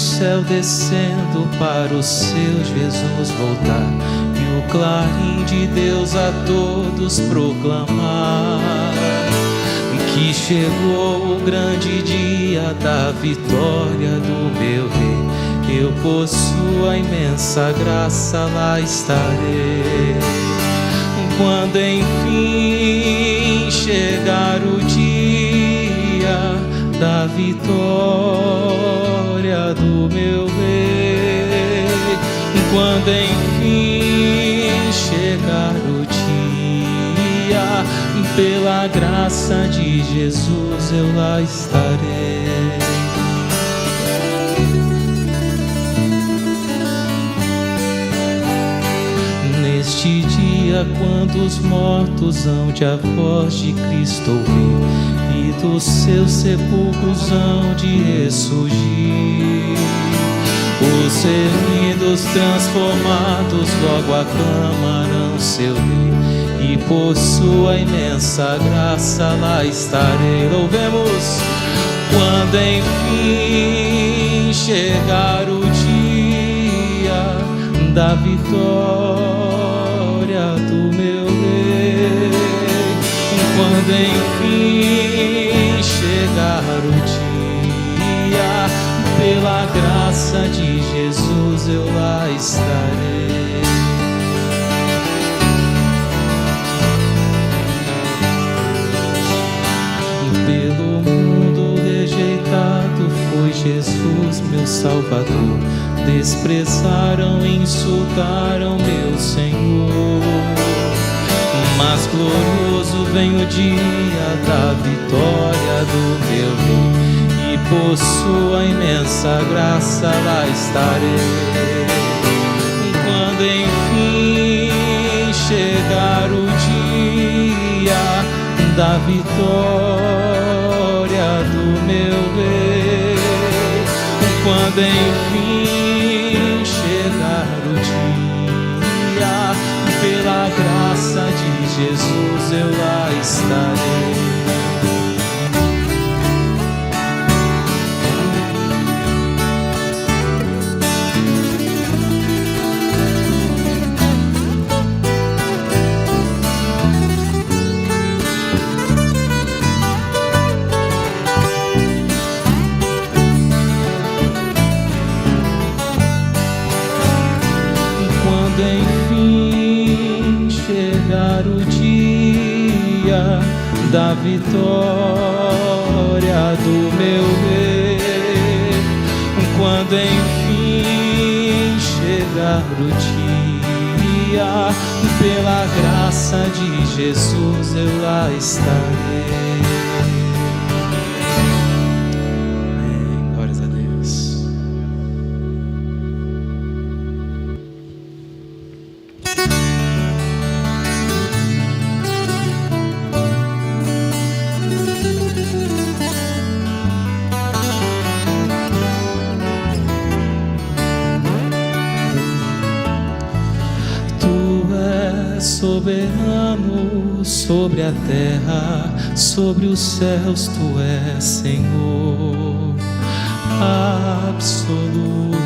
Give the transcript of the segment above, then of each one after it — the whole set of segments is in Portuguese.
céu descendo para o seu Jesus voltar, e o clarim de Deus a todos proclamar que chegou o grande dia da vitória do meu Rei. Eu, por sua imensa graça, lá estarei. Quando enfim chegar o dia da vitória do meu Rei, quando enfim chegar o dia, pela graça de Jesus eu lá estarei. Neste dia, quando os mortos hão de a voz de Cristo ouvir, e dos seus sepulcros hão de ressurgir, os remidos transformados logo aclamarão seu Rei, e por sua imensa graça lá estarei. Louvemos! Quando enfim chegar o dia da vitória do meu Rei, quando enfim chegar o dia, pela graça de Jesus eu lá estarei. Pelo mundo rejeitado foi Jesus, meu Salvador. Desprezaram, insultaram meu Senhor, mas glorioso vem o dia da vitória do meu Rei, e por sua imensa graça lá estarei. Quando enfim chegar o dia da vitória do meu Rei, quando enfim chegar o dia, pela graça de Jesus eu lá estarei. Enfim chegar o dia da vitória do meu Rei, quando enfim chegar o dia, pela graça de Jesus eu lá estarei. Amém. Glórias a Deus. Soberano sobre a terra, sobre os céus, tu és Senhor absoluto.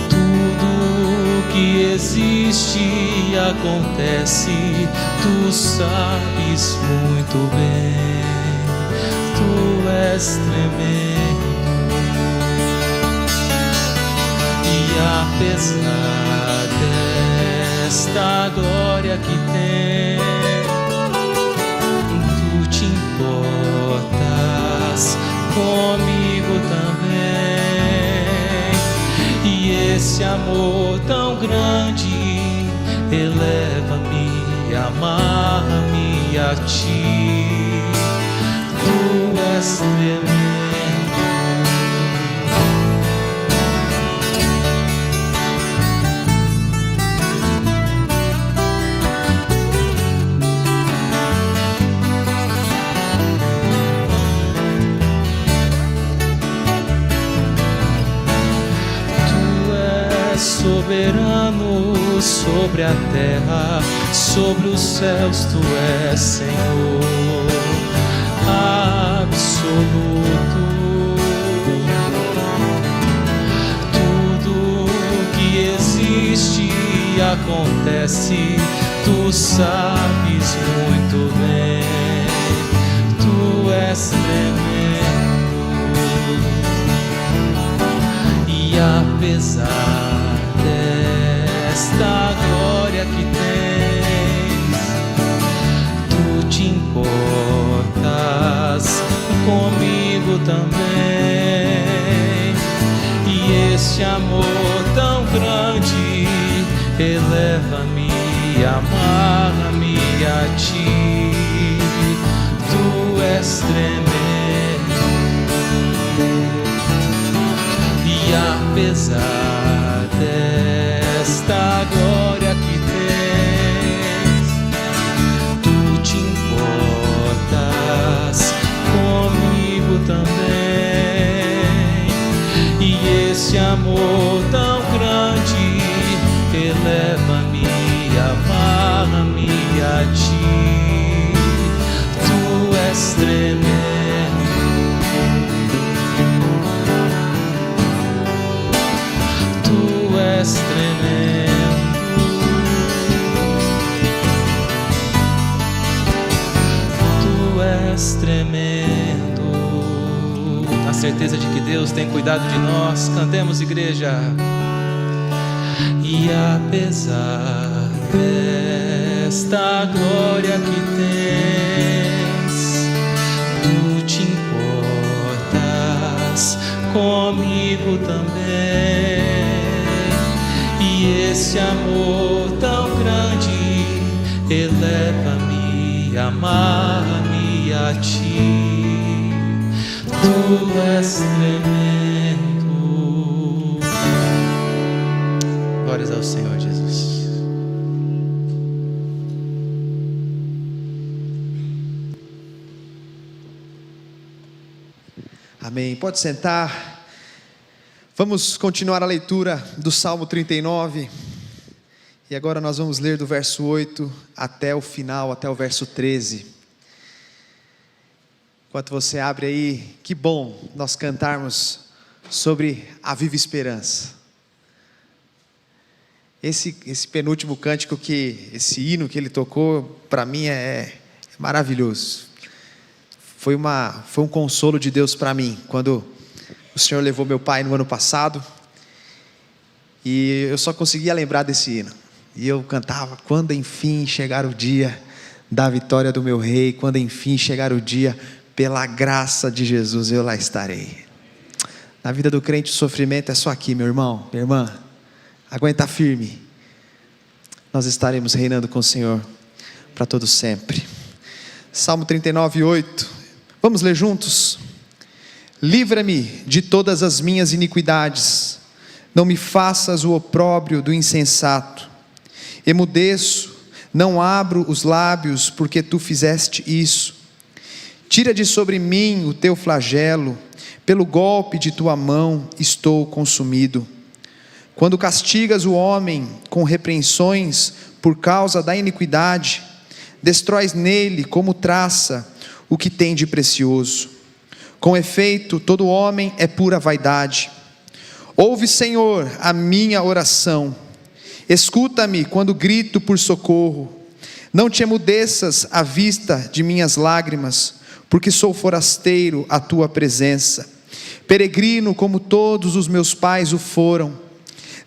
Tudo que existe e acontece, tu sabes muito bem. Tu és tremendo, e apesar desta glória que tem, tu te importas comigo também. E esse amor tão grande eleva-me, amarra-me a ti. Tu és tremendo, soberano sobre a terra, sobre os céus, tu és Senhor absoluto. que acontece, tu sabes muito bem. Tu és tremendo, e apesar desta glória que tens, tu te importas comigo também. E este amor tão grande eleva-me, amarra-me a ti. Tu és tremendo, e apesar desta glória que tens, tu te importas comigo também. E esse amor tão grande eleva-me, amarra-me a ti. Tu és tremendo, tu és tremendo, tu és tremendo. A certeza de que Deus tem cuidado de nós. Cantemos, igreja. E apesar desta glória que tens, tu te importas comigo também. E esse amor tão grande eleva-me, amarra-me a ti. Tu és tremendo. Glórias ao Senhor Jesus. Amém. Pode sentar. Vamos continuar a leitura do Salmo 39. E agora nós vamos ler do verso 8 até o final, até o verso 13. Enquanto você abre aí, que bom nós cantarmos sobre a viva esperança. Esse penúltimo cântico, esse hino que ele tocou, para mim é maravilhoso. Foi um consolo de Deus para mim, quando o Senhor levou meu pai no ano passado, e eu só conseguia lembrar desse hino, e eu cantava: quando enfim chegar o dia da vitória do meu rei, quando enfim chegar o dia, pela graça de Jesus eu lá estarei. Na vida do crente o sofrimento é só aqui, meu irmão, minha irmã. Aguenta firme, nós estaremos reinando com o Senhor para todo sempre. Salmo 39, 8, vamos ler juntos? Livra-me de todas as minhas iniquidades, não me faças o opróbrio do insensato. Emudeço, não abro os lábios, porque tu fizeste isso. Tira de sobre mim o teu flagelo, pelo golpe de tua mão estou consumido. Quando castigas o homem com repreensões por causa da iniquidade, destróis nele como traça o que tem de precioso. Com efeito, todo homem é pura vaidade. Ouve, Senhor, a minha oração. Escuta-me quando grito por socorro. Não te emudeças à vista de minhas lágrimas, porque sou forasteiro à tua presença, peregrino como todos os meus pais o foram.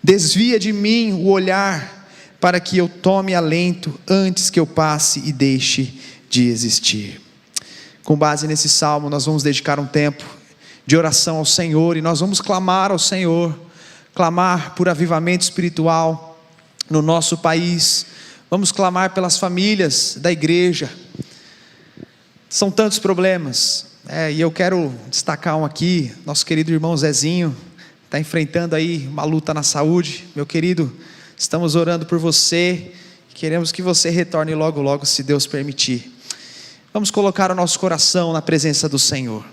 Desvia de mim o olhar, para que eu tome alento antes que eu passe e deixe de existir. Com base nesse salmo, nós vamos dedicar um tempo de oração ao Senhor, e nós vamos clamar ao Senhor, clamar por avivamento espiritual no nosso país. Vamos clamar pelas famílias da igreja. São tantos problemas, e eu quero destacar um aqui. Nosso querido irmão Zezinho está enfrentando aí uma luta na saúde. Meu querido, estamos orando por você, queremos que você retorne logo logo, se Deus permitir. Vamos colocar o nosso coração na presença do Senhor.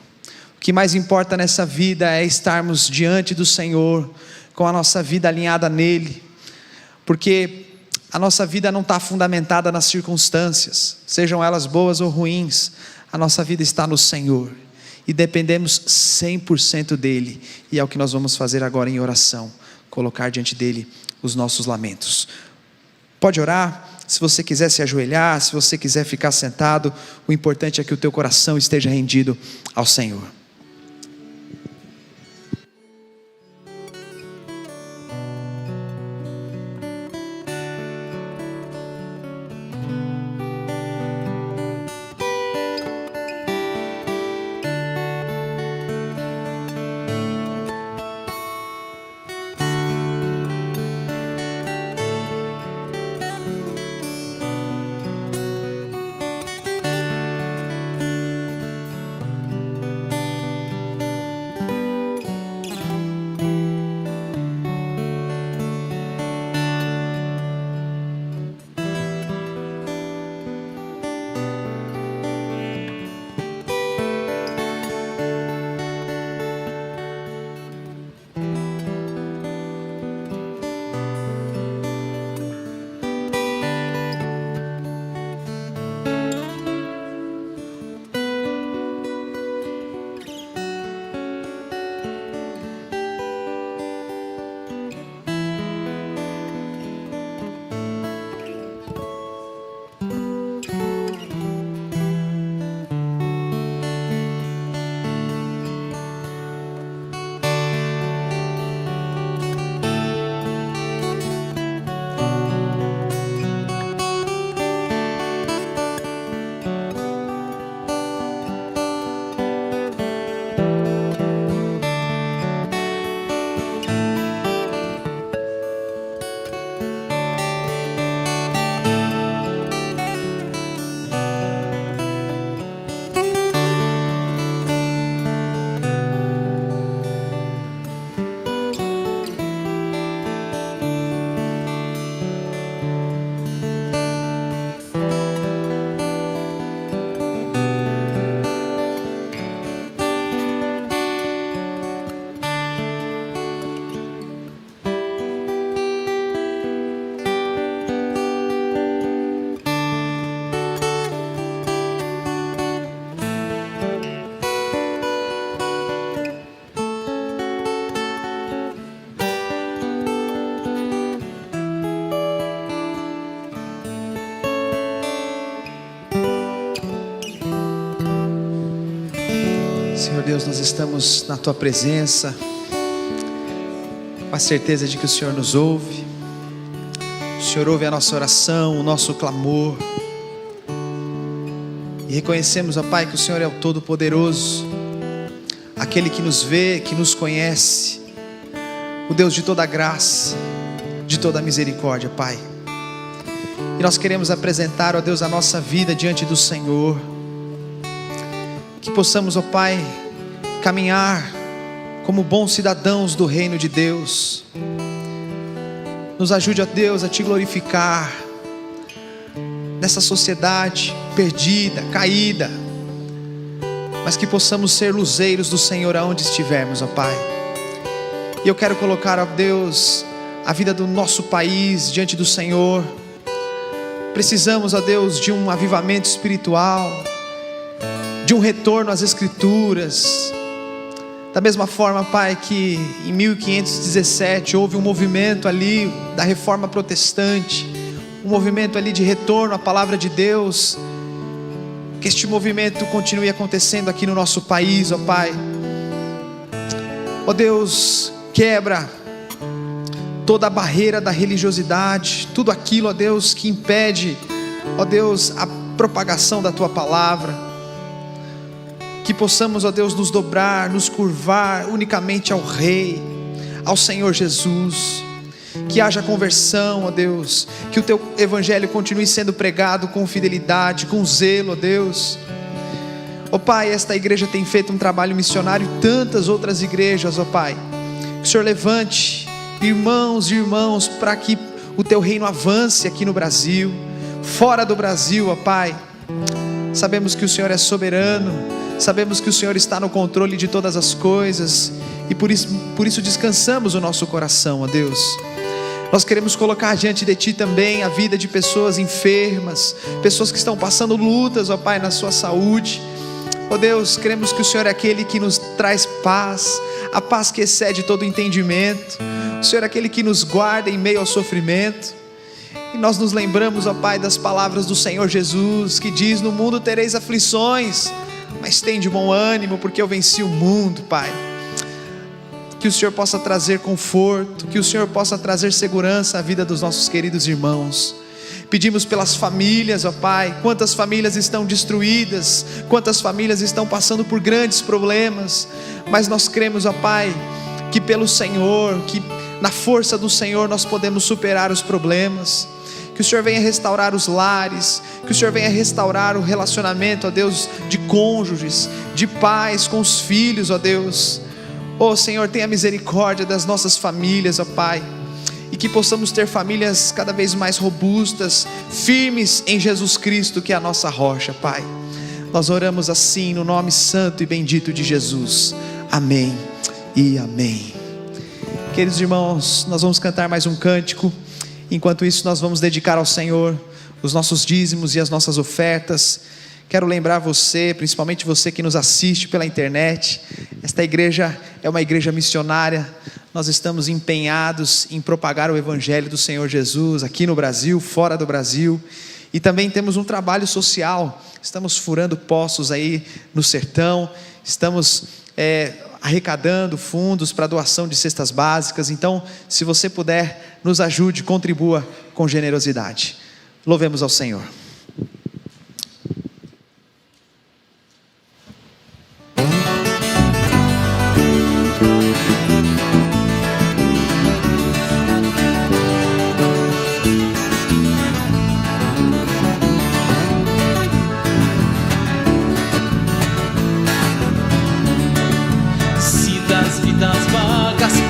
O que mais importa nessa vida é estarmos diante do Senhor, com a nossa vida alinhada nele, porque a nossa vida não está fundamentada nas circunstâncias, sejam elas boas ou ruins. A nossa vida está no Senhor, e dependemos 100% dEle, e é o que nós vamos fazer agora em oração, colocar diante dEle os nossos lamentos. Pode orar. Se você quiser se ajoelhar, se você quiser ficar sentado, o importante é que o teu coração esteja rendido ao Senhor. Senhor Deus, nós estamos na Tua presença, com a certeza de que o Senhor nos ouve. O Senhor ouve a nossa oração, o nosso clamor. E reconhecemos, ó Pai, que o Senhor é o Todo-Poderoso, aquele que nos vê, que nos conhece, o Deus de toda graça, de toda misericórdia, Pai. E nós queremos apresentar, ó Deus, a nossa vida diante do Senhor. Que possamos, ó Pai, caminhar como bons cidadãos do reino de Deus. Nos ajude, ó Deus, a Te glorificar nessa sociedade perdida, caída, mas que possamos ser luzeiros do Senhor aonde estivermos, ó Pai. E eu quero colocar, ó Deus, a vida do nosso país diante do Senhor. Precisamos, ó Deus, de um avivamento espiritual, de um retorno às Escrituras. Da mesma forma, Pai, que em 1517 houve um movimento ali da Reforma Protestante, um movimento ali de retorno à Palavra de Deus, que este movimento continue acontecendo aqui no nosso país, ó Pai. Ó Deus, quebra toda a barreira da religiosidade, tudo aquilo, ó Deus, que impede, ó Deus, a propagação da Tua Palavra. Que possamos, ó Deus, nos dobrar, nos curvar unicamente ao Rei, ao Senhor Jesus. Que haja conversão, ó Deus, que o Teu Evangelho continue sendo pregado com fidelidade, com zelo, ó Deus. Ó Pai, esta igreja tem feito um trabalho missionário, tantas outras igrejas, ó Pai. Que o Senhor levante irmãos e irmãos para que o Teu reino avance aqui no Brasil, fora do Brasil, ó Pai. Sabemos que o Senhor é soberano, sabemos que o Senhor está no controle de todas as coisas, e por isso descansamos o nosso coração, ó Deus. Nós queremos colocar diante de Ti também a vida de pessoas enfermas, pessoas que estão passando lutas, ó Pai, na sua saúde. Ó Deus, queremos que o Senhor é aquele que nos traz paz, a paz que excede todo entendimento. O Senhor é aquele que nos guarda em meio ao sofrimento. E nós nos lembramos, ó Pai, das palavras do Senhor Jesus, que diz: no mundo tereis aflições, mas tem de bom ânimo, porque eu venci o mundo, Pai. Que o Senhor possa trazer conforto, que o Senhor possa trazer segurança à vida dos nossos queridos irmãos. Pedimos pelas famílias, ó Pai, quantas famílias estão destruídas, quantas famílias estão passando por grandes problemas, mas nós cremos, ó Pai, que pelo Senhor, que na força do Senhor nós podemos superar os problemas. Que o Senhor venha restaurar os lares, que o Senhor venha restaurar o relacionamento, ó Deus, de cônjuges, de pais com os filhos, ó Deus. Ó Senhor, tenha misericórdia das nossas famílias, ó Pai, e que possamos ter famílias cada vez mais robustas, firmes em Jesus Cristo, que é a nossa rocha, Pai. Nós oramos assim no nome santo e bendito de Jesus. Amém e amém. Queridos irmãos, nós vamos cantar mais um cântico. Enquanto isso, nós vamos dedicar ao Senhor os nossos dízimos e as nossas ofertas. Quero lembrar você, principalmente você que nos assiste pela internet, esta igreja é uma igreja missionária. Nós estamos empenhados em propagar o Evangelho do Senhor Jesus aqui no Brasil, fora do Brasil. E também temos um trabalho social. Estamos furando poços aí no sertão. Estamos arrecadando fundos para doação de cestas básicas. Então, se você puder, nos ajude, contribua com generosidade. Louvemos ao Senhor.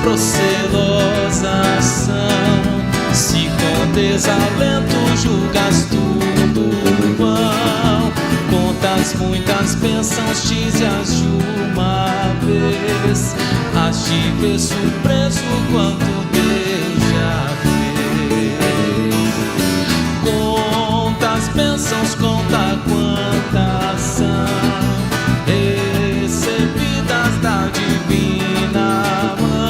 Procelosas são, se com desalento julgas tudo vão, contas muitas bênçãos, dize-as de uma vez, has de ver surpreso quanto Deus já fez. Contas bênçãos, conta quantas são, recebidas da divina mão.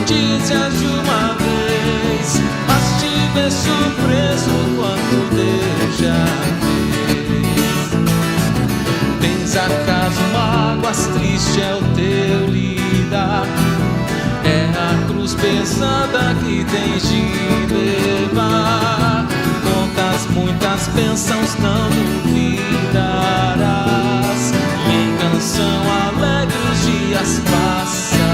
Dize-as de uma vez, mas te vê surpreso quanto Deus já fez. Tens acaso mágoas, triste é o teu lidar, é a cruz pesada que tens de levar. Contas muitas bênçãos, não duvidarás, e em canção alegre os dias passarás.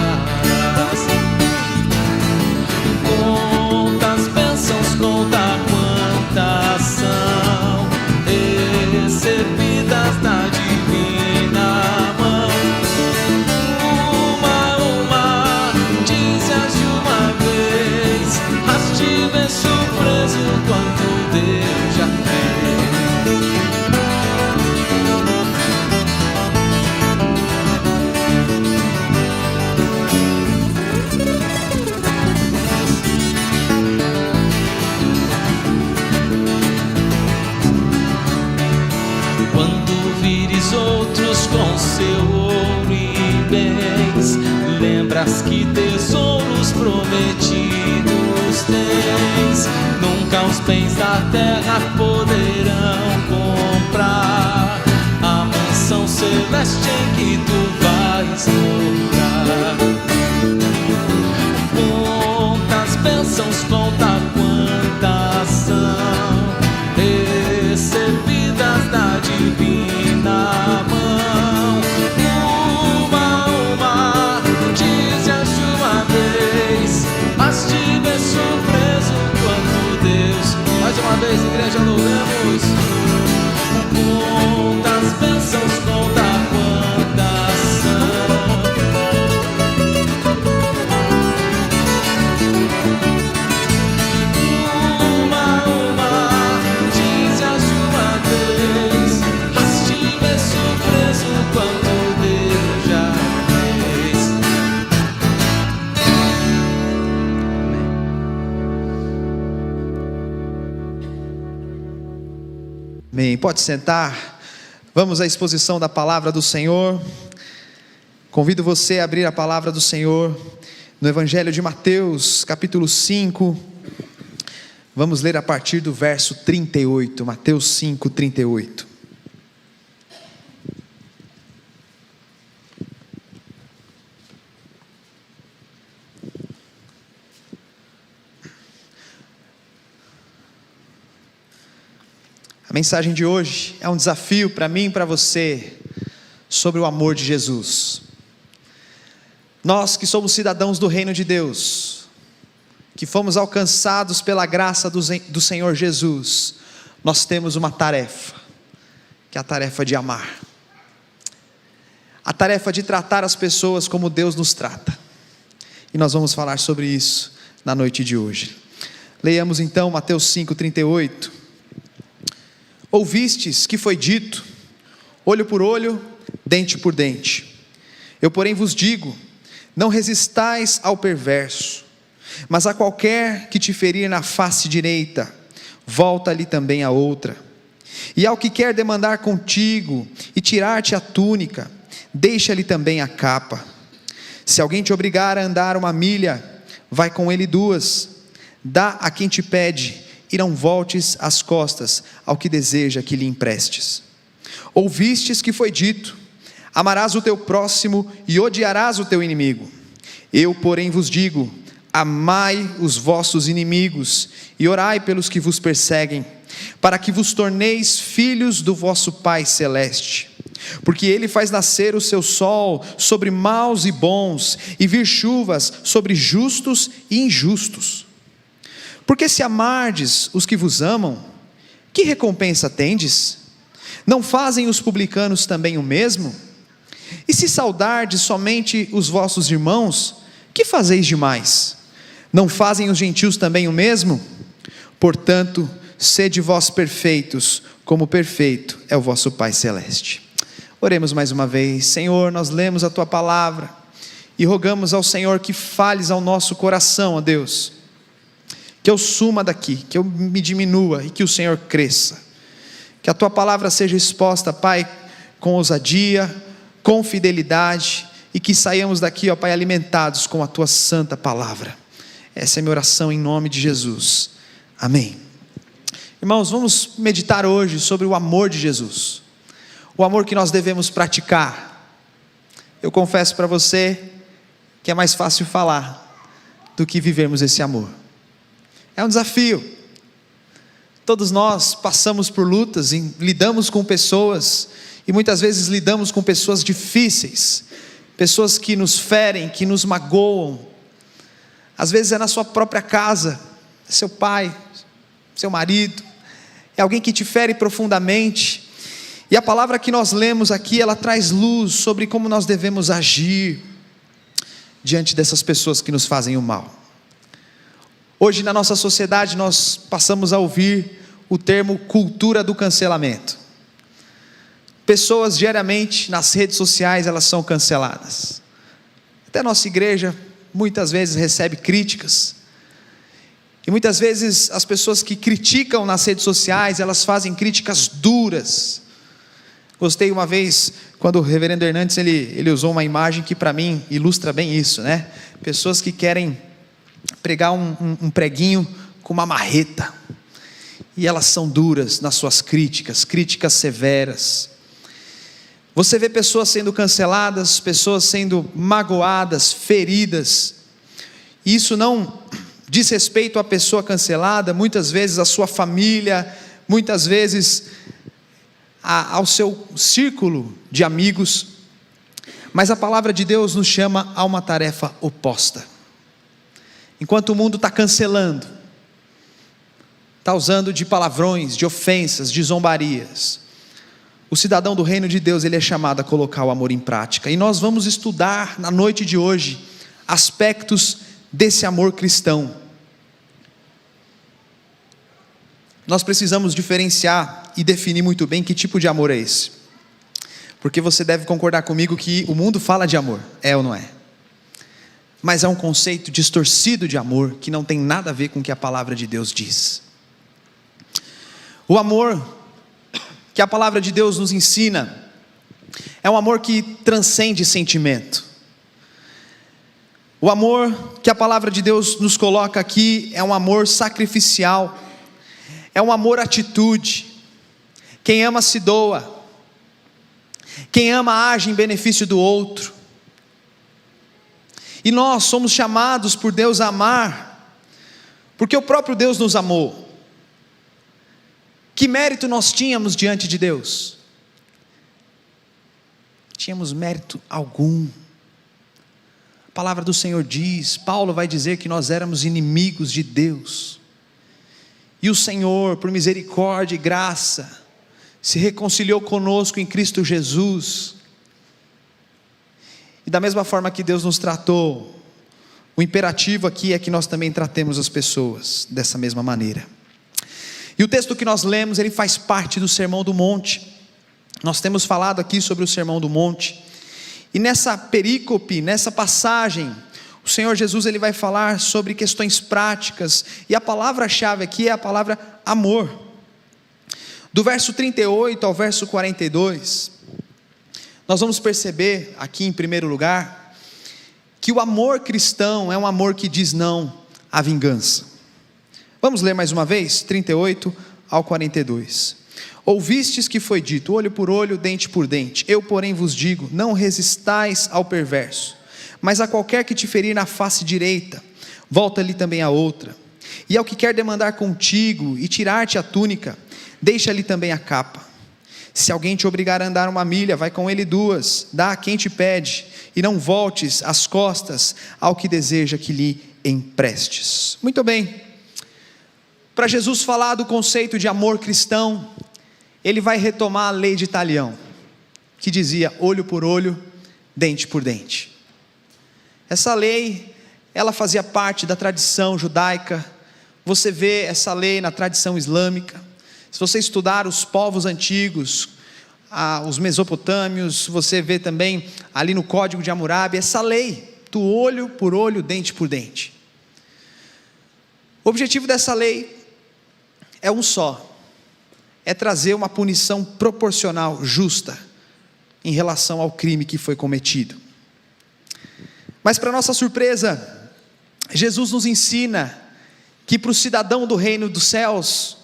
Contas bênçãos, conta quantas são, recebidas da divina mão. Uma, dize-as de uma vez, has de ver surpreso quanto Deus já fez. Outros com seu ouro e bens, lembras que tesouros prometidos tens. Nunca os bens da terra poderão comprar a mansão celeste em que tu vais morar. Contas bênçãos, conta quantas são, recebidas da divina mão. Uma, dize-as de uma vez, mas te vê surpreso quanto Deus. Mais uma vez, igreja, louvemos. Contas bênçãos, conta quantas são. Dize-as de uma vez, mas te vê surpreso quanto Deus já fez. Amém. Pode sentar. Vamos à exposição da palavra do Senhor. Convido você a abrir a palavra do Senhor no Evangelho de Mateus, capítulo 5, vamos ler a partir do verso 38, Mateus 5, 38. A mensagem de hoje é um desafio para mim e para você sobre o amor de Jesus. Nós que somos cidadãos do reino de Deus, que fomos alcançados pela graça do Senhor Jesus, nós temos uma tarefa, que é a tarefa de amar, a tarefa de tratar as pessoas como Deus nos trata, e nós vamos falar sobre isso na noite de hoje. Leiamos então Mateus 5, 38. Ouvistes que foi dito, olho por olho, dente por dente. Eu porém vos digo, não resistais ao perverso, mas a qualquer que te ferir na face direita, volta-lhe também a outra. E ao que quer demandar contigo e tirar-te a túnica, deixa-lhe também a capa. Se alguém te obrigar a andar 1 milha, vai com ele 2. Dá a quem te pede, e não voltes as costas ao que deseja que lhe emprestes. Ouvistes que foi dito, amarás o teu próximo e odiarás o teu inimigo. Eu, porém, vos digo, amai os vossos inimigos e orai pelos que vos perseguem, para que vos torneis filhos do vosso Pai Celeste. Porque Ele faz nascer o seu sol sobre maus e bons, e vir chuvas sobre justos e injustos. Porque se amardes os que vos amam, que recompensa tendes? Não fazem os publicanos também o mesmo? E se saudardes somente os vossos irmãos, que fazeis demais? Não fazem os gentios também o mesmo? Portanto, sede vós perfeitos, como perfeito é o vosso Pai Celeste. Oremos mais uma vez. Senhor, nós lemos a Tua palavra e rogamos ao Senhor que fales ao nosso coração, ó Deus, que eu suma daqui, que eu me diminua e que o Senhor cresça, que a Tua palavra seja exposta, Pai, com ousadia, com fidelidade, e que saiamos daqui, ó Pai, alimentados com a Tua santa palavra. Essa é a minha oração em nome de Jesus, amém. Irmãos, vamos meditar hoje sobre o amor de Jesus, o amor que nós devemos praticar. Eu confesso para você que é mais fácil falar do que vivermos esse amor. É um desafio. Todos nós passamos por lutas e lidamos com pessoas, e muitas vezes lidamos com pessoas difíceis, pessoas que nos ferem, que nos magoam. Às vezes é na sua própria casa, seu pai, seu marido, é alguém que te fere profundamente, e a palavra que nós lemos aqui, ela traz luz sobre como nós devemos agir diante dessas pessoas que nos fazem o mal. Hoje na nossa sociedade nós passamos a ouvir o termo cultura do cancelamento. Pessoas diariamente nas redes sociais elas são canceladas. Até a nossa igreja muitas vezes recebe críticas. E muitas vezes as pessoas que criticam nas redes sociais, elas fazem críticas duras. Gostei uma vez quando o reverendo Hernandes ele usou uma imagem que para mim ilustra bem isso, né? Pessoas que querem pregar um preguinho com uma marreta, e elas são duras nas suas críticas severas. Você vê pessoas sendo canceladas, pessoas sendo magoadas, feridas, e isso não diz respeito à pessoa cancelada, muitas vezes à sua família, muitas vezes ao seu círculo de amigos, mas a palavra de Deus nos chama a uma tarefa oposta. Enquanto o mundo está cancelando, está usando de palavrões, de ofensas, de zombarias, o cidadão do reino de Deus, ele é chamado a colocar o amor em prática, e nós vamos estudar na noite de hoje, aspectos desse amor cristão. Nós precisamos diferenciar e definir muito bem que tipo de amor é esse, porque você deve concordar comigo que o mundo fala de amor, é ou não é? Mas é um conceito distorcido de amor, que não tem nada a ver com o que a palavra de Deus diz. O amor que a palavra de Deus nos ensina é um amor que transcende sentimento. O amor que a palavra de Deus nos coloca aqui é um amor sacrificial, é um amor atitude. Quem ama se doa, quem ama age em benefício do outro. E nós somos chamados por Deus a amar, porque o próprio Deus nos amou. Que mérito nós tínhamos diante de Deus? Tínhamos mérito algum. A palavra do Senhor diz, Paulo vai dizer que nós éramos inimigos de Deus, e o Senhor, por misericórdia e graça, se reconciliou conosco em Cristo Jesus. E da mesma forma que Deus nos tratou, o imperativo aqui é que nós também tratemos as pessoas dessa mesma maneira. E o texto que nós lemos, ele faz parte do Sermão do Monte. Nós temos falado aqui sobre o Sermão do Monte, e nessa perícope, nessa passagem, o Senhor Jesus ele vai falar sobre questões práticas, e a palavra-chave aqui é a palavra amor. Do verso 38 ao verso 42, nós vamos perceber aqui em primeiro lugar, que o amor cristão é um amor que diz não à vingança. Vamos ler mais uma vez, 38 ao 42. Ouvistes que foi dito, olho por olho, dente por dente. Eu porém vos digo, não resistais ao perverso, mas a qualquer que te ferir na face direita, volta-lhe também a outra. E ao que quer demandar contigo e tirar-te a túnica, deixa-lhe também a capa. Se alguém te obrigar a andar 1 milha, vai com ele 2, dá a quem te pede, e não voltes as costas ao que deseja que lhe emprestes. Muito bem, para Jesus falar do conceito de amor cristão, ele vai retomar a lei de Talião, que dizia olho por olho, dente por dente. Essa lei, ela fazia parte da tradição judaica. Você vê essa lei na tradição islâmica. Se você estudar os povos antigos, os mesopotâmios, você vê também ali no Código de Hammurabi, essa lei do olho por olho, dente por dente. O objetivo dessa lei é um só, é trazer uma punição proporcional, justa, em relação ao crime que foi cometido. Mas para nossa surpresa, Jesus nos ensina que para o cidadão do reino dos céus,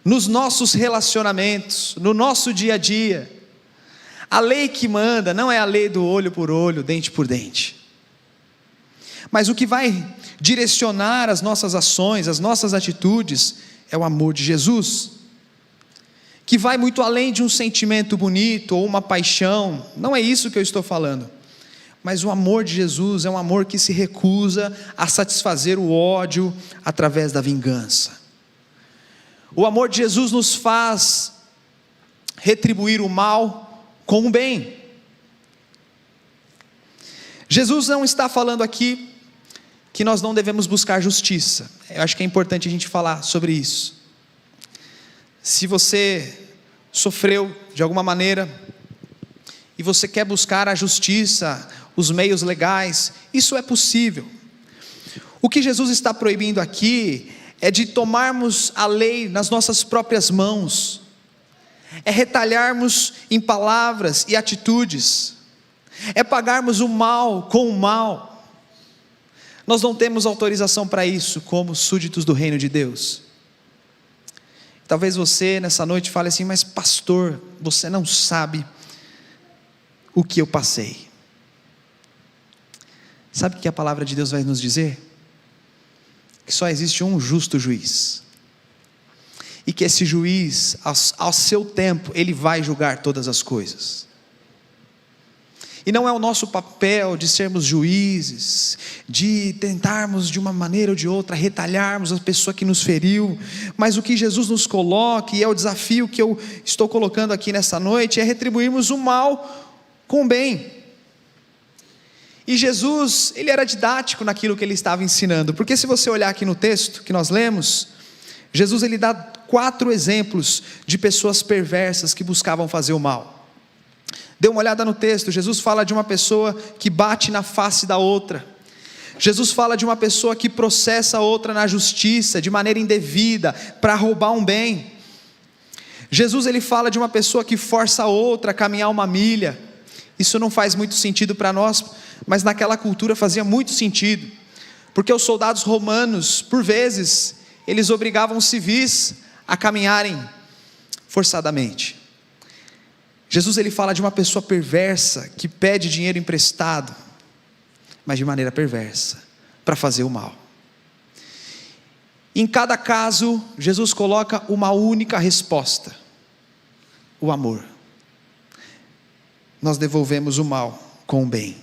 nos nossos relacionamentos, no nosso dia a dia, a lei que manda não é a lei do olho por olho, dente por dente, mas o que vai direcionar as nossas ações, as nossas atitudes, é o amor de Jesus, que vai muito além de um sentimento bonito ou uma paixão. Não é isso que eu estou falando, mas o amor de Jesus é um amor que se recusa a satisfazer o ódio através da vingança. O amor de Jesus nos faz retribuir o mal com o bem. Jesus não está falando aqui que nós não devemos buscar justiça. Eu acho que é importante a gente falar sobre isso. Se você sofreu de alguma maneira e você quer buscar a justiça, os meios legais, isso é possível. O que Jesus está proibindo aqui é de tomarmos a lei nas nossas próprias mãos, é retalharmos em palavras e atitudes, é pagarmos o mal com o mal. Nós não temos autorização para isso como súditos do reino de Deus. Talvez você nessa noite fale assim, mas pastor, você não sabe o que eu passei. Sabe o que a palavra de Deus vai nos dizer? Que só existe um justo juiz, e que esse juiz, ao seu tempo, ele vai julgar todas as coisas. E não é o nosso papel de sermos juízes, de tentarmos de uma maneira ou de outra retalharmos a pessoa que nos feriu, mas o que Jesus nos coloca, e é o desafio que eu estou colocando aqui nessa noite, é retribuirmos o mal com o bem. E Jesus, ele era didático naquilo que ele estava ensinando, porque se você olhar aqui no texto que nós lemos, Jesus ele dá 4 exemplos de pessoas perversas que buscavam fazer o mal. Dê uma olhada no texto. Jesus fala de uma pessoa que bate na face da outra. Jesus fala de uma pessoa que processa a outra na justiça, de maneira indevida, para roubar um bem. Jesus ele fala de uma pessoa que força a outra a caminhar 1 milha. Isso não faz muito sentido para nós, mas naquela cultura fazia muito sentido, porque os soldados romanos, por vezes, eles obrigavam os civis a caminharem forçadamente. Jesus ele fala de uma pessoa perversa que pede dinheiro emprestado, mas de maneira perversa, para fazer o mal. Em cada caso, Jesus coloca uma única resposta: o amor. Nós devolvemos o mal com o bem.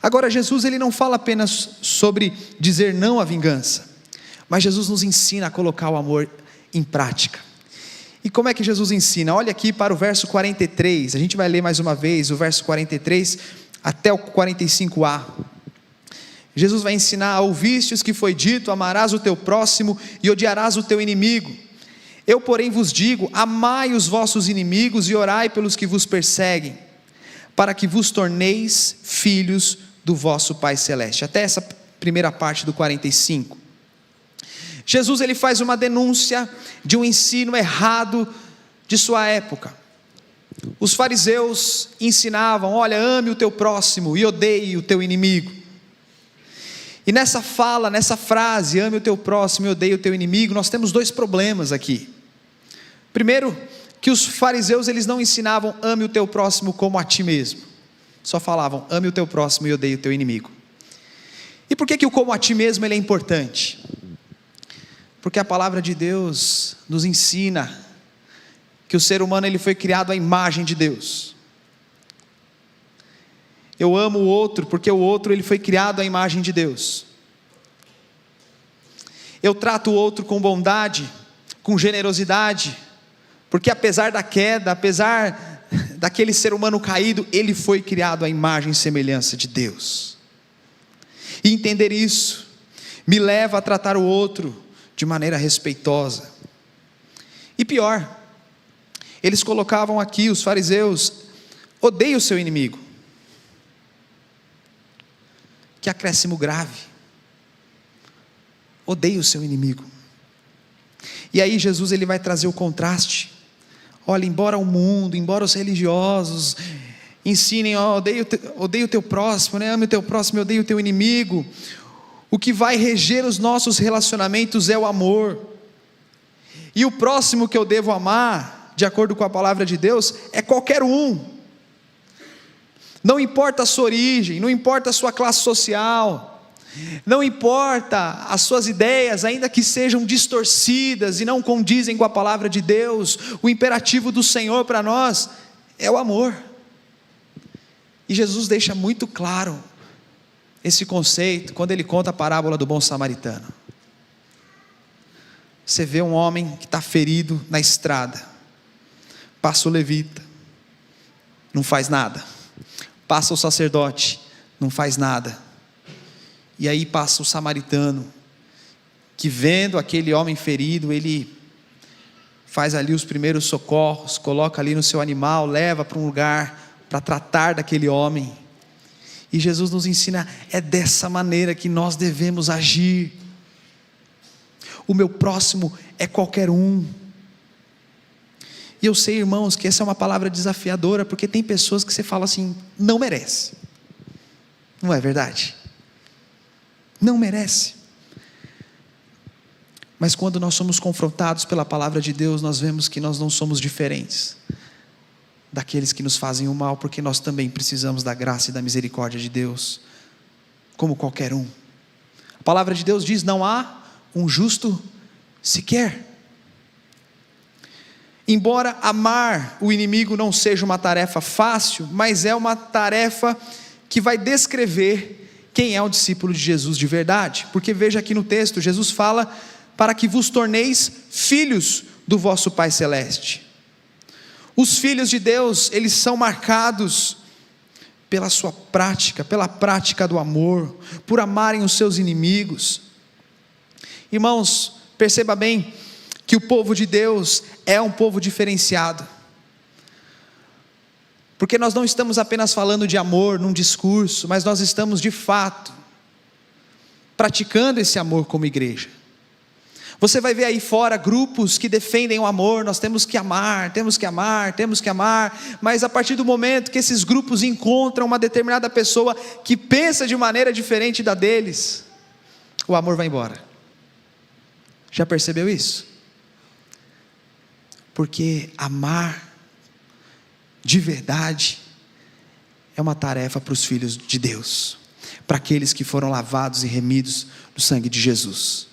Agora, Jesus ele não fala apenas sobre dizer não à vingança, mas Jesus nos ensina a colocar o amor em prática. E como é que Jesus ensina? Olha aqui para o verso 43, a gente vai ler mais uma vez o verso 43 até o 45a. Jesus vai ensinar: ouvistes que foi dito, amarás o teu próximo e odiarás o teu inimigo. Eu porém vos digo, amai os vossos inimigos e orai pelos que vos perseguem, para que vos torneis filhos do vosso Pai Celeste. Até essa primeira parte do 45. Jesus ele faz uma denúncia de um ensino errado de sua época. Os fariseus ensinavam: olha, ame o teu próximo e odeie o teu inimigo. E nessa fala, nessa frase, ame o teu próximo e odeie o teu inimigo, nós temos dois problemas aqui. Primeiro, que os fariseus eles não ensinavam ame o teu próximo como a ti mesmo, só falavam ame o teu próximo e odeie o teu inimigo. E por que o como a ti mesmo ele é importante? Porque a palavra de Deus nos ensina que o ser humano ele foi criado à imagem de Deus. Eu amo o outro porque o outro ele foi criado à imagem de Deus. Eu trato o outro com bondade, com generosidade, porque apesar da queda, apesar daquele ser humano caído, ele foi criado à imagem e semelhança de Deus. E entender isso me leva a tratar o outro de maneira respeitosa. E pior, eles colocavam aqui, os fariseus: odeie o seu inimigo. Que acréscimo grave. Odeie o seu inimigo. E aí Jesus ele vai trazer o contraste. Olha, embora o mundo, embora os religiosos ensinem: odeie o teu próximo, né? Ame o teu próximo e odeie o teu inimigo, o que vai reger os nossos relacionamentos é o amor. E o próximo que eu devo amar, de acordo com a palavra de Deus, é qualquer um. Não importa a sua origem, não importa a sua classe social, não importa as suas ideias, ainda que sejam distorcidas e não condizem com a palavra de Deus, o imperativo do Senhor para nós é o amor. E Jesus deixa muito claro esse conceito quando ele conta a parábola do bom samaritano. Você vê um homem que está ferido na estrada, passa o levita, não faz nada, passa o sacerdote, não faz nada, e aí passa o samaritano, que vendo aquele homem ferido, ele faz ali os primeiros socorros, coloca ali no seu animal, leva para um lugar para tratar daquele homem. E Jesus nos ensina: é dessa maneira que nós devemos agir. O meu próximo é qualquer um. E eu sei, irmãos, que essa é uma palavra desafiadora, porque tem pessoas que você fala assim: não merece. Não é verdade? Não merece. Mas quando nós somos confrontados pela palavra de Deus, nós vemos que nós não somos diferentes daqueles que nos fazem o mal, porque nós também precisamos da graça e da misericórdia de Deus, como qualquer um. A palavra de Deus diz: não há um justo sequer. Embora amar o inimigo não seja uma tarefa fácil, mas é uma tarefa que vai descrever quem é o discípulo de Jesus de verdade. Porque veja aqui no texto, Jesus fala: para que vos torneis filhos do vosso Pai Celeste. Os filhos de Deus, eles são marcados pela sua prática, pela prática do amor, por amarem os seus inimigos. Irmãos, perceba bem que o povo de Deus é um povo diferenciado, porque nós não estamos apenas falando de amor num discurso, mas nós estamos de fato praticando esse amor como igreja. Você vai ver aí fora grupos que defendem o amor, nós temos que amar, temos que amar, temos que amar, mas a partir do momento que esses grupos encontram uma determinada pessoa que pensa de maneira diferente da deles, o amor vai embora. Já percebeu isso? Porque amar de verdade é uma tarefa para os filhos de Deus, para aqueles que foram lavados e remidos no sangue de Jesus.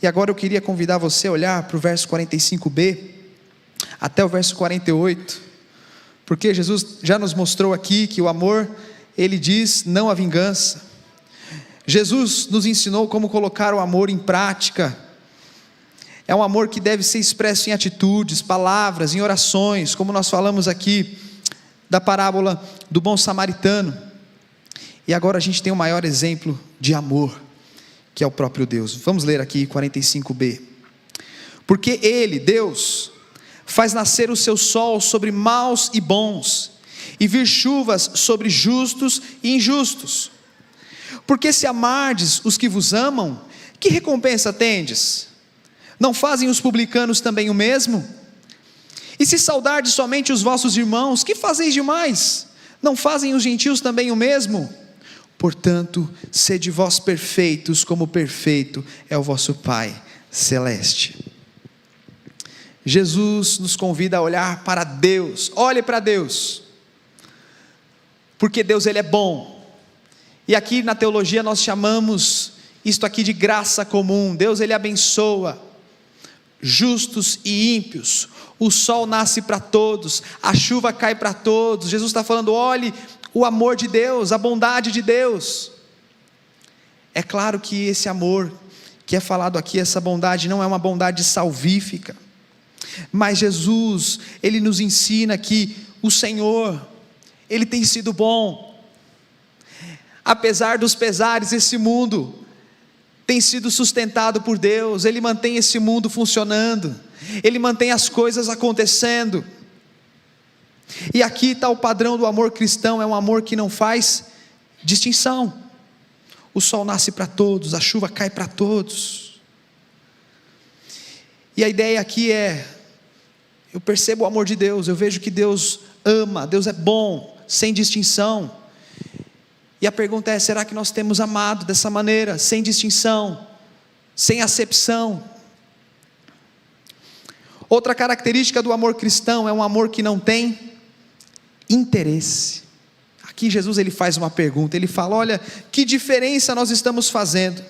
E agora eu queria convidar você a olhar para o verso 45b, até o verso 48, porque Jesus já nos mostrou aqui que o amor, ele diz não à vingança. Jesus nos ensinou como colocar o amor em prática. É um amor que deve ser expresso em atitudes, palavras, em orações, como nós falamos aqui da parábola do bom samaritano. E agora a gente tem o maior exemplo de amor, que é o próprio Deus. Vamos ler aqui 45b. Porque Ele, Deus, faz nascer o seu sol sobre maus e bons, e vir chuvas sobre justos e injustos. Porque se amardes os que vos amam, que recompensa tendes? Não fazem os publicanos também o mesmo? E se saudardes somente os vossos irmãos, que fazeis demais? Não fazem os gentios também o mesmo? Portanto, sede vós perfeitos, como perfeito é o vosso Pai celeste. Jesus nos convida a olhar para Deus. Olhe para Deus, porque Deus, Ele é bom. E aqui na teologia nós chamamos isto aqui de graça comum. Deus, Ele abençoa justos e ímpios. O sol nasce para todos, a chuva cai para todos. Jesus está falando, olhe o amor de Deus, a bondade de Deus. É claro que esse amor que é falado aqui, essa bondade não é uma bondade salvífica, mas Jesus, Ele nos ensina que o Senhor, Ele tem sido bom. Apesar dos pesares, esse mundo tem sido sustentado por Deus. Ele mantém esse mundo funcionando, Ele mantém as coisas acontecendo. E aqui está o padrão do amor cristão, é um amor que não faz distinção. O sol nasce para todos, a chuva cai para todos. E a ideia aqui é, eu percebo o amor de Deus, eu vejo que Deus ama, Deus é bom, sem distinção. E a pergunta é, será que nós temos amado dessa maneira, sem distinção, sem acepção? Outra característica do amor cristão é um amor que não tem interesse. Aqui Jesus, Ele faz uma pergunta, Ele fala, olha, que diferença nós estamos fazendo,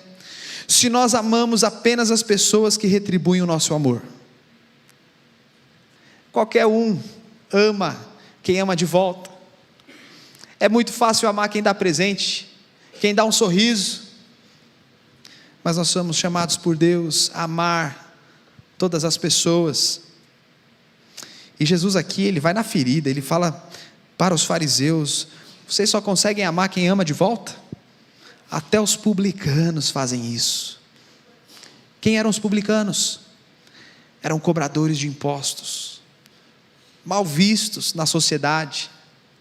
se nós amamos apenas as pessoas que retribuem o nosso amor? Qualquer um ama quem ama de volta. É muito fácil amar quem dá presente, quem dá um sorriso, mas nós somos chamados por Deus a amar todas as pessoas. E Jesus aqui, Ele vai na ferida, Ele fala para os fariseus, vocês só conseguem amar quem ama de volta? Até os publicanos fazem isso. Quem eram os publicanos? Eram cobradores de impostos, mal vistos na sociedade.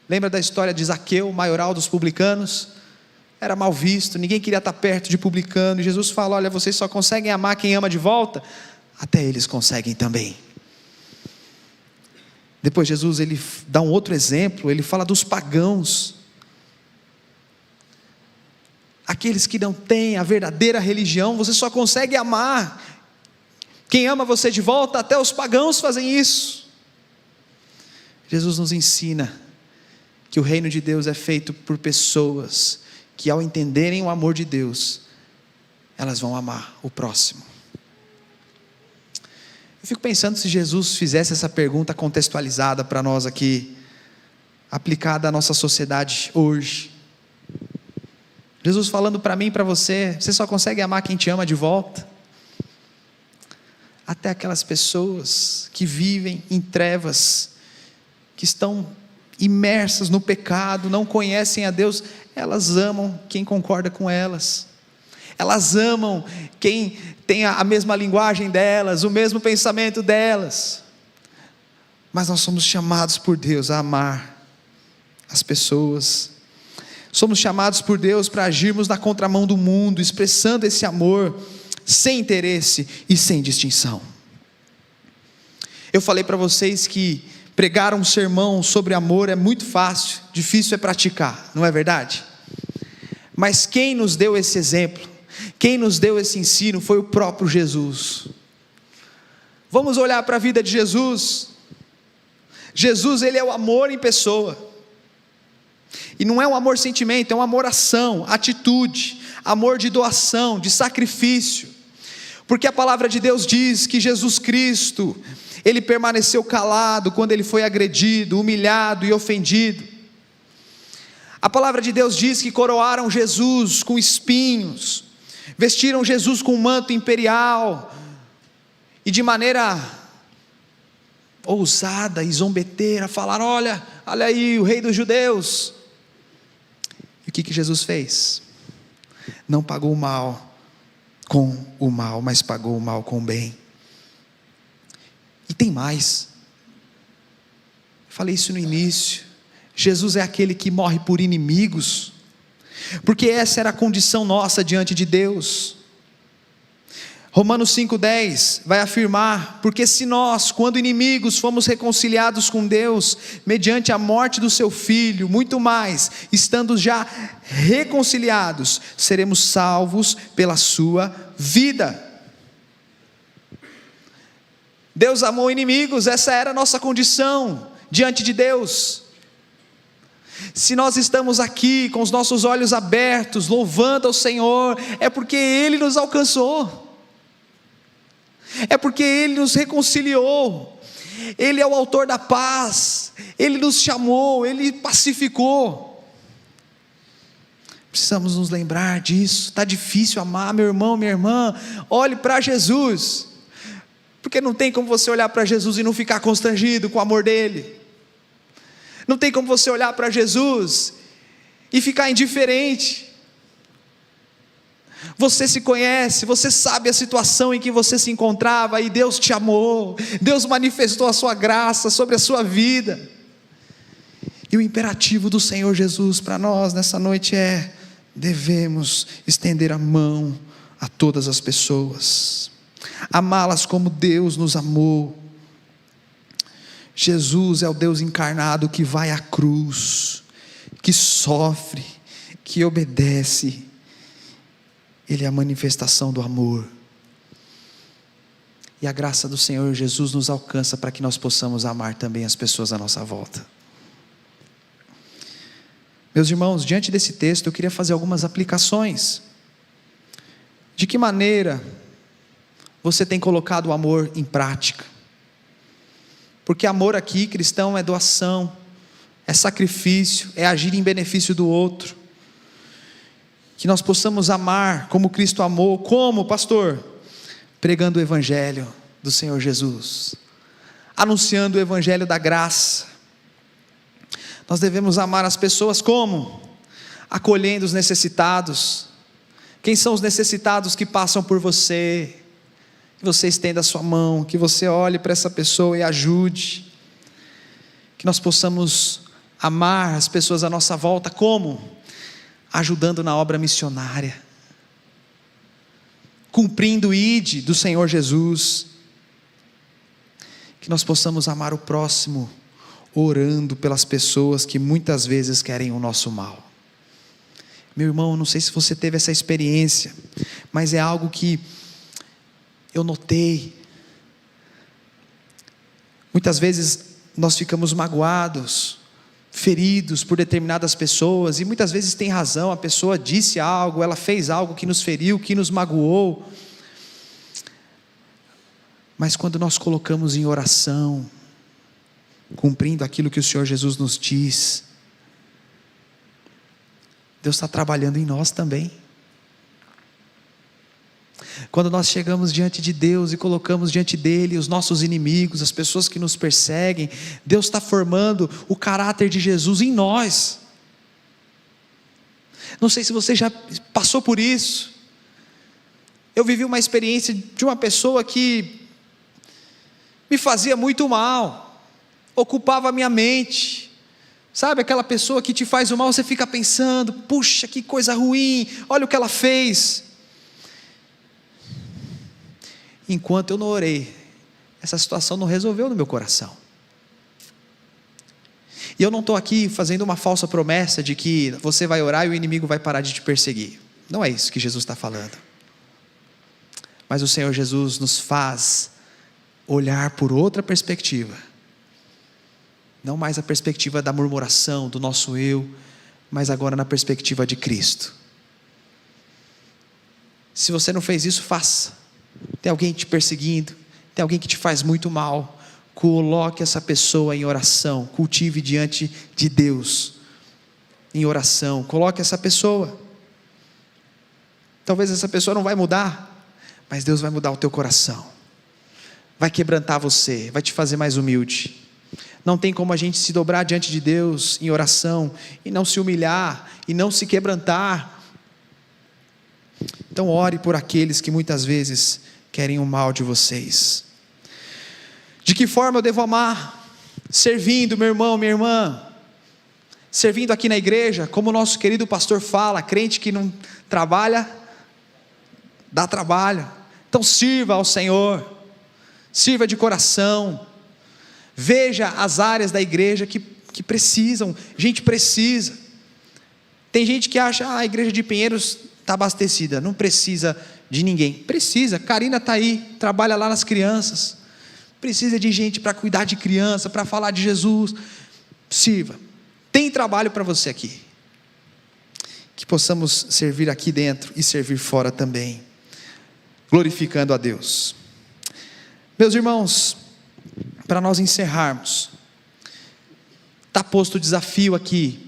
Lembra da história de Zaqueu, o maioral dos publicanos? Era mal visto, ninguém queria estar perto de publicano. E Jesus fala, olha, vocês só conseguem amar quem ama de volta? Até eles conseguem também. Depois Jesus, Ele dá um outro exemplo, Ele fala dos pagãos. Aqueles que não têm a verdadeira religião, você só consegue amar quem ama você de volta, até os pagãos fazem isso. Jesus nos ensina que o reino de Deus é feito por pessoas que, ao entenderem o amor de Deus, elas vão amar o próximo. Eu fico pensando se Jesus fizesse essa pergunta contextualizada para nós aqui, aplicada à nossa sociedade hoje. Jesus falando para mim e para você, você só consegue amar quem te ama de volta. Até aquelas pessoas que vivem em trevas, que estão imersas no pecado, não conhecem a Deus, elas amam quem concorda com elas. Elas amam quem tem a mesma linguagem delas, o mesmo pensamento delas. Mas nós somos chamados por Deus a amar as pessoas. Somos chamados por Deus para agirmos na contramão do mundo, expressando esse amor sem interesse e sem distinção. Eu falei para vocês que pregar um sermão sobre amor é muito fácil, difícil é praticar, não é verdade? Mas quem nos deu esse exemplo, quem nos deu esse ensino foi o próprio Jesus. Vamos olhar para a vida de Jesus. Jesus, ele é o amor em pessoa, e não é um amor sentimento, é um amor ação, atitude, amor de doação, de sacrifício, porque a palavra de Deus diz que Jesus Cristo, ele permaneceu calado quando ele foi agredido, humilhado e ofendido. A palavra de Deus diz que coroaram Jesus com espinhos, vestiram Jesus com um manto imperial, e de maneira ousada e zombeteira falaram: olha aí o rei dos judeus. E o que Jesus fez? Não pagou o mal com o mal, mas pagou o mal com o bem. E tem mais, eu falei isso no início, Jesus é aquele que morre por inimigos, porque essa era a condição nossa diante de Deus. Romanos 5,10 vai afirmar: porque se nós, quando inimigos, fomos reconciliados com Deus, mediante a morte do seu Filho, muito mais, estando já reconciliados, seremos salvos pela sua vida. Deus amou inimigos, essa era a nossa condição diante de Deus. Se nós estamos aqui com os nossos olhos abertos, louvando ao Senhor, é porque Ele nos alcançou, é porque Ele nos reconciliou, Ele é o autor da paz, Ele nos chamou, Ele pacificou. Precisamos nos lembrar disso. Está difícil amar, meu irmão, minha irmã, olhe para Jesus, porque não tem como você olhar para Jesus e não ficar constrangido com o amor dele. Não tem como você olhar para Jesus e ficar indiferente. Você se conhece, você sabe a situação em que você se encontrava, e Deus te amou, Deus manifestou a sua graça sobre a sua vida. E o imperativo do Senhor Jesus para nós nessa noite é: devemos estender a mão a todas as pessoas, amá-las como Deus nos amou. Jesus é o Deus encarnado que vai à cruz, que sofre, que obedece. Ele é a manifestação do amor, e a graça do Senhor Jesus nos alcança para que nós possamos amar também as pessoas à nossa volta. Meus irmãos, diante desse texto eu queria fazer algumas aplicações. De que maneira você tem colocado o amor em prática? Porque amor aqui, cristão, é doação, é sacrifício, é agir em benefício do outro. Que nós possamos amar como Cristo amou. Como, pastor? Pregando o evangelho do Senhor Jesus, anunciando o evangelho da graça. Nós devemos amar as pessoas como? Acolhendo os necessitados. Quem são os necessitados que passam por você? Que você estenda a sua mão, que você olhe para essa pessoa e ajude. Que nós possamos amar as pessoas à nossa volta como? Ajudando na obra missionária, cumprindo o ID do Senhor Jesus. Que nós possamos amar o próximo, orando pelas pessoas que muitas vezes querem o nosso mal. Meu irmão, não sei se você teve essa experiência, mas é algo que eu notei. Muitas vezes nós ficamos magoados, feridos por determinadas pessoas, e muitas vezes tem razão, a pessoa disse algo, ela fez algo que nos feriu, que nos magoou. Mas quando nós colocamos em oração, cumprindo aquilo que o Senhor Jesus nos diz, Deus está trabalhando em nós também. Quando nós chegamos diante de Deus e colocamos diante dele os nossos inimigos, as pessoas que nos perseguem, Deus está formando o caráter de Jesus em nós. Não sei se você já passou por isso. Eu vivi uma experiência de uma pessoa que me fazia muito mal, ocupava a minha mente. Sabe aquela pessoa que te faz o mal, você fica pensando: puxa, que coisa ruim, olha o que ela fez. enquanto eu não orei, essa situação não resolveu no meu coração. E eu não estou aqui fazendo uma falsa promessa de que você vai orar e o inimigo vai parar de te perseguir. Não é isso que Jesus está falando. Mas o Senhor Jesus nos faz olhar por outra perspectiva. Não mais a perspectiva da murmuração, do nosso eu, mas agora na perspectiva de Cristo. Se você não fez isso, faça. Tem alguém te perseguindo, tem alguém que te faz muito mal, coloque essa pessoa em oração, cultive diante de Deus, em oração, coloque essa pessoa. Talvez essa pessoa não vai mudar, mas Deus vai mudar o teu coração, vai quebrantar você, vai te fazer mais humilde. Não tem como a gente se dobrar diante de Deus em oração, e não se humilhar, e não se quebrantar. Então ore por aqueles que muitas vezes querem o mal de vocês. De que forma eu devo amar? Servindo, meu irmão, minha irmã, servindo aqui na igreja, como o nosso querido pastor fala, crente que não trabalha, dá trabalho. Então sirva ao Senhor, sirva de coração, veja as áreas da igreja que precisam, gente precisa. Tem gente que acha, a igreja de Pinheiros está abastecida, não precisa de ninguém. Precisa, Karina está aí, trabalha lá nas crianças, precisa de gente para cuidar de criança, para falar de Jesus. Sirva, tem trabalho para você aqui, que possamos servir aqui dentro e servir fora também, glorificando a Deus. Meus irmãos, para nós encerrarmos, está posto o desafio aqui,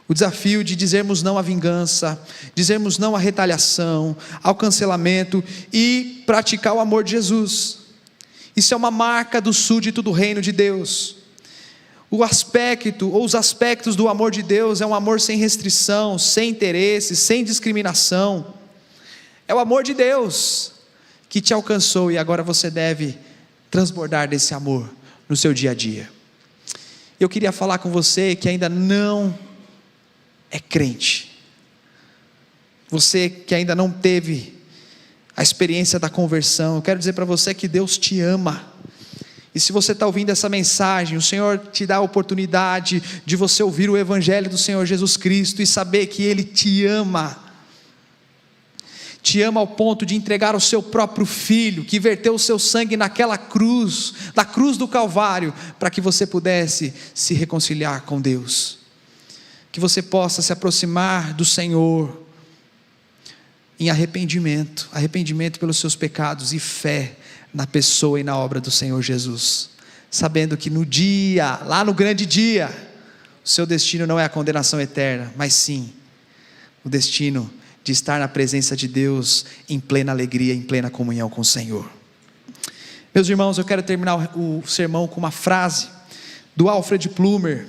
o desafio de dizermos não à vingança, dizermos não à retaliação, ao cancelamento e praticar o amor de Jesus. Isso é uma marca do súdito do reino de Deus. O aspecto ou os aspectos do amor de Deus é um amor sem restrição, sem interesse, sem discriminação. É o amor de Deus que te alcançou e agora você deve transbordar desse amor no seu dia a dia. Eu queria falar com você que ainda não é crente, você que ainda não teve a experiência da conversão, eu quero dizer para você que Deus te ama. E se você está ouvindo essa mensagem, o Senhor te dá a oportunidade de você ouvir o Evangelho do Senhor Jesus Cristo e saber que Ele te ama ao ponto de entregar o seu próprio Filho, que verteu o seu sangue naquela cruz, na cruz do Calvário, para que você pudesse se reconciliar com Deus, que você possa se aproximar do Senhor em arrependimento pelos seus pecados e fé na pessoa e na obra do Senhor Jesus, sabendo que no dia, lá no grande dia, o seu destino não é a condenação eterna, mas sim o destino de estar na presença de Deus em plena alegria, em plena comunhão com o Senhor. Meus irmãos, eu quero terminar o sermão com uma frase do Alfred Plumer,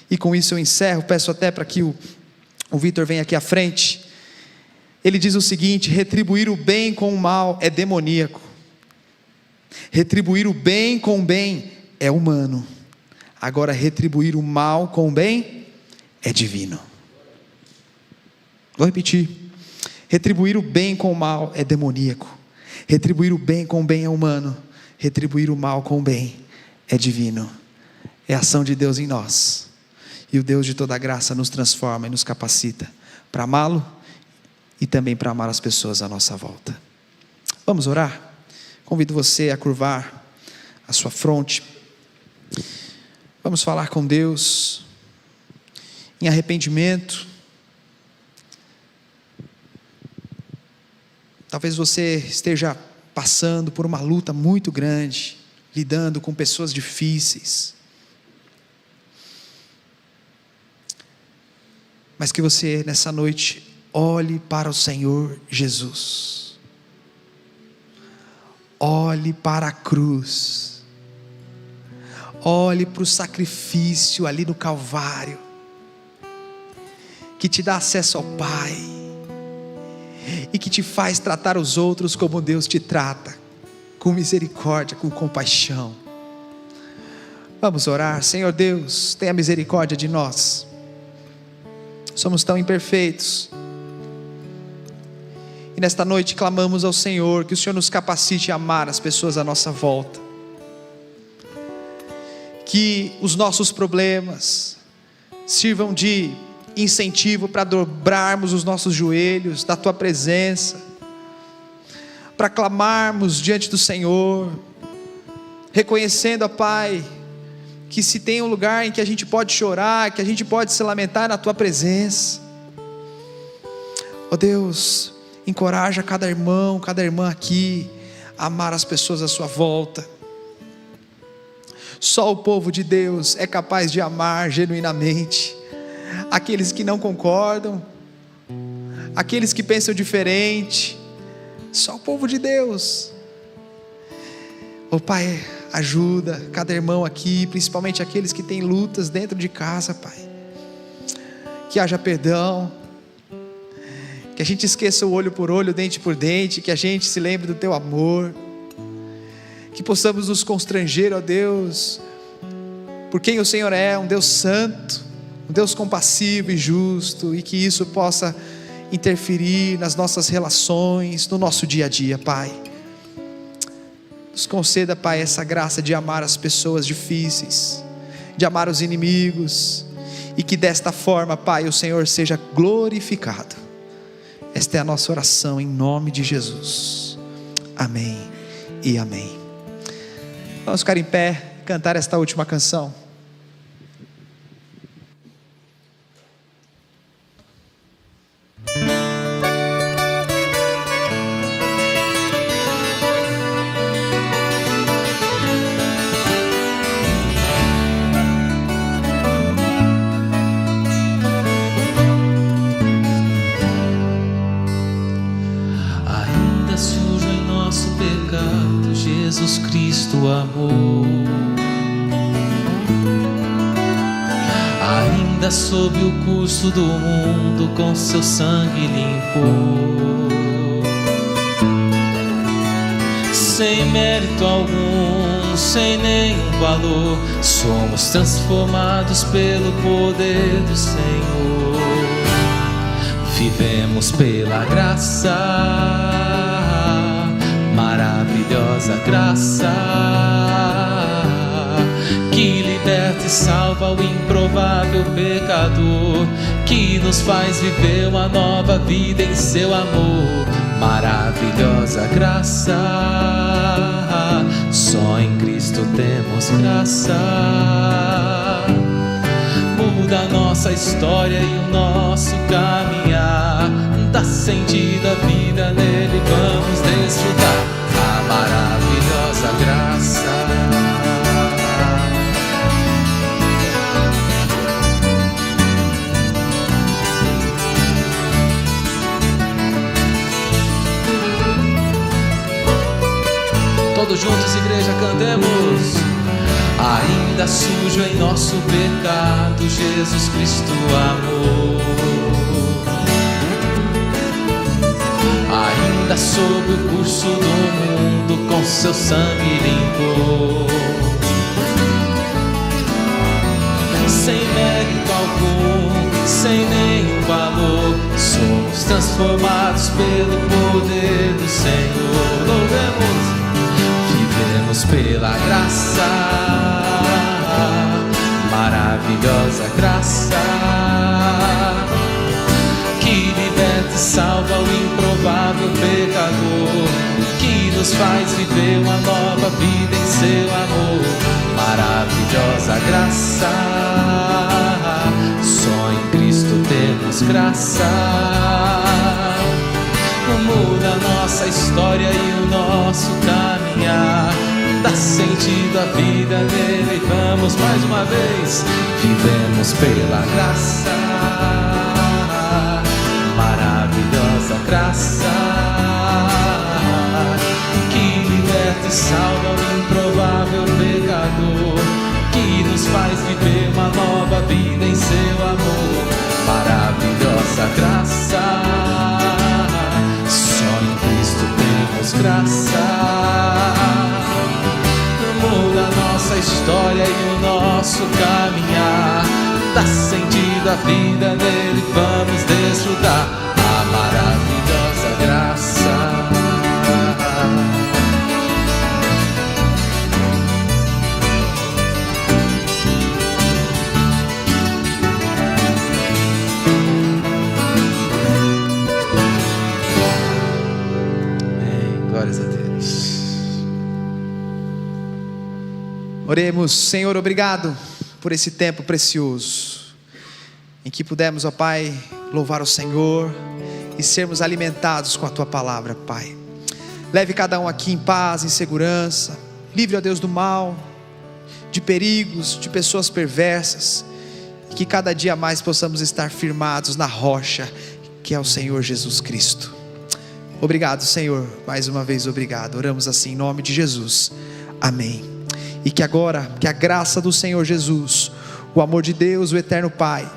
e com isso eu encerro. Peço até para que o Vitor venha aqui à frente. Ele diz o seguinte: retribuir o bem com o mal é demoníaco, retribuir o bem com o bem é humano, agora retribuir o mal com o bem é divino. Vou repetir: retribuir o bem com o mal é demoníaco, retribuir o bem com o bem é humano, retribuir o mal com o bem é divino. É a ação de Deus em nós, e o Deus de toda graça nos transforma e nos capacita para amá-lo e também para amar as pessoas à nossa volta. Vamos orar? Convido você a curvar a sua fronte. Vamos falar com Deus em arrependimento. Talvez você esteja passando por uma luta muito grande, lidando com pessoas difíceis, mas que você nessa noite olhe para o Senhor Jesus, olhe para a cruz, olhe para o sacrifício ali no Calvário, que te dá acesso ao Pai, e que te faz tratar os outros como Deus te trata, com misericórdia, com compaixão. Vamos orar. Senhor Deus, tenha misericórdia de nós, somos tão imperfeitos, E nesta noite clamamos ao Senhor, que o Senhor nos capacite a amar as pessoas à nossa volta. Que os nossos problemas sirvam de incentivo para dobrarmos os nossos joelhos na Tua presença, para clamarmos diante do Senhor, reconhecendo, ó Pai, que se tem um lugar em que a gente pode chorar, que a gente pode se lamentar na Tua presença. Ó Deus, encoraja cada irmão, cada irmã aqui a amar as pessoas à sua volta. Só o povo de Deus é capaz de amar genuinamente aqueles que não concordam, aqueles que pensam diferente. Só o povo de Deus. Ô Pai, ajuda cada irmão aqui, principalmente aqueles que têm lutas dentro de casa, Pai. Que haja perdão, que a gente esqueça o olho por olho, dente por dente, que a gente se lembre do Teu amor, que possamos nos constranger, ó Deus, por quem o Senhor é, um Deus santo, um Deus compassivo e justo, e que isso possa interferir nas nossas relações, no nosso dia a dia, Pai. Nos conceda, Pai, essa graça de amar as pessoas difíceis, de amar os inimigos, e que desta forma, Pai, o Senhor seja glorificado. Esta é a nossa oração em nome de Jesus. Amém e amém. Vamos ficar em pé, cantar esta última canção. Jesus Cristo amou, ainda sob o curso do mundo com seu sangue limpou, sem mérito algum, sem nenhum valor, somos transformados pelo poder do Senhor, vivemos pela graça, maravilhosa graça, que liberta e salva o improvável pecador, que nos faz viver uma nova vida em seu amor. Maravilhosa graça, só em Cristo temos graça, muda a nossa história e o nosso caminhar, dá sentido à vida, nele vamos desfrutar a maravilhosa graça. Todos juntos, igreja, cantemos. Ainda sujo em nosso pecado, Jesus Cristo amou, ainda sob o curso do mundo com seu sangue limpou, sem mérito algum, sem nenhum valor, somos transformados pelo poder do Senhor. Louvemos, vivemos pela graça, maravilhosa graça, que liberta e salva o improvável pecador, que nos faz viver uma nova vida em seu amor. Maravilhosa graça, só em Cristo temos graça, muda a nossa história e o nosso caminhar, dá sentido à vida, nele vamos mais uma vez. Vivemos pela graça, maravilhosa graça, que liberta e salva o improvável pecador, que nos faz viver uma nova vida em seu amor. Maravilhosa graça, só em Cristo temos graça, muda a nossa história e o nosso caminhar, dá sentido à vida, nele vamos desfrutar a maravilhosa graça. Glórias a Deus. Oremos. Senhor, obrigado por esse tempo precioso em que pudemos, ó Pai, louvar o Senhor e sermos alimentados com a Tua palavra, Pai. Leve cada um aqui em paz, em segurança. Livre, ó Deus, do mal, de perigos, de pessoas perversas. E que cada dia mais possamos estar firmados na rocha, que é o Senhor Jesus Cristo. Obrigado, Senhor, mais uma vez obrigado. Oramos assim em nome de Jesus, amém. E que agora, que a graça do Senhor Jesus, o amor de Deus, o eterno Pai,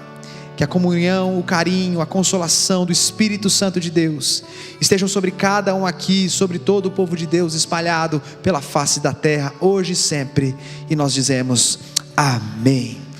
que a comunhão, o carinho, a consolação do Espírito Santo de Deus estejam sobre cada um aqui, sobre todo o povo de Deus espalhado pela face da terra, hoje e sempre. E nós dizemos amém.